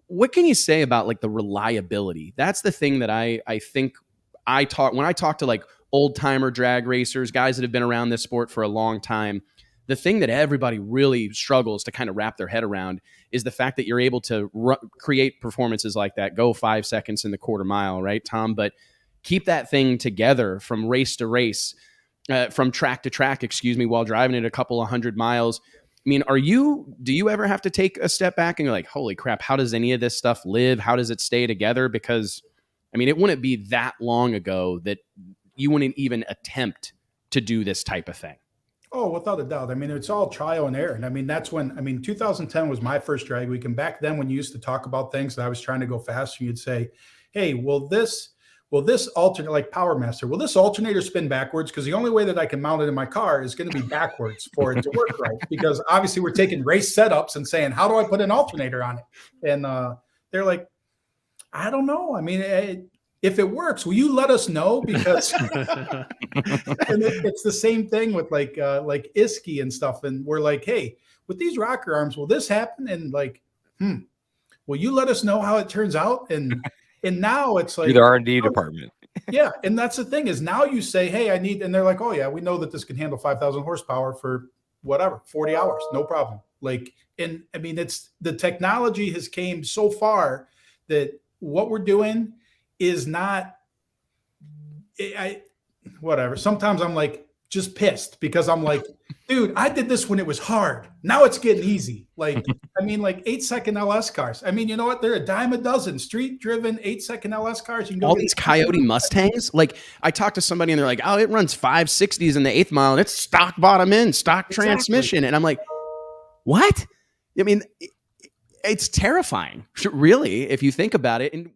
what can you say about like the reliability? That's the thing that I think when I talk to like old timer drag racers, guys that have been around this sport for a long time. The thing that everybody really struggles to kind of wrap their head around is the fact that you're able to create performances like that, go 5 seconds in the quarter mile, right, Tom? But keep that thing together from race to race, from track to track, excuse me, while driving it a couple of 100 miles. I mean, do you ever have to take a step back and you're like, holy crap, how does any of this stuff live? How does it stay together? Because, I mean, it wouldn't be that long ago that you wouldn't even attempt to do this type of thing. Oh, without a doubt. I mean, it's all trial and error. And I mean, that's when, 2010 was my first drag week. And back then, when you used to talk about things and I was trying to go faster, you'd say, hey, will this alternate, like Power Master, will this alternator spin backwards? Because the only way that I can mount it in my car is going to be backwards for it to work right. Because obviously we're taking race setups and saying, how do I put an alternator on it? And they're like, I don't know. I mean, if it works, will you let us know? Because and it's the same thing with like Iski and stuff. And we're like, hey, with these rocker arms, will this happen? And like, will you let us know how it turns out? And now it's like the R&D department. Yeah. And that's the thing is now you say, hey, and they're like, oh yeah, we know that this can handle 5,000 horsepower for whatever, 40 hours, no problem. Like, and I mean, it's the technology has came so far that what we're doing is not, whatever. Sometimes I'm like just pissed because I'm like, dude, I did this when it was hard. Now it's getting easy. Like, I mean, like 8-second LS cars. I mean, you know what? They're a dime a dozen street driven 8-second LS cars. You can go all these Coyote Mustangs. Like I talked to somebody and they're like, oh, it runs 560s in the 8th mile and it's stock bottom end, stock transmission. And I'm like, what? I mean, it's terrifying, really, if you think about it. And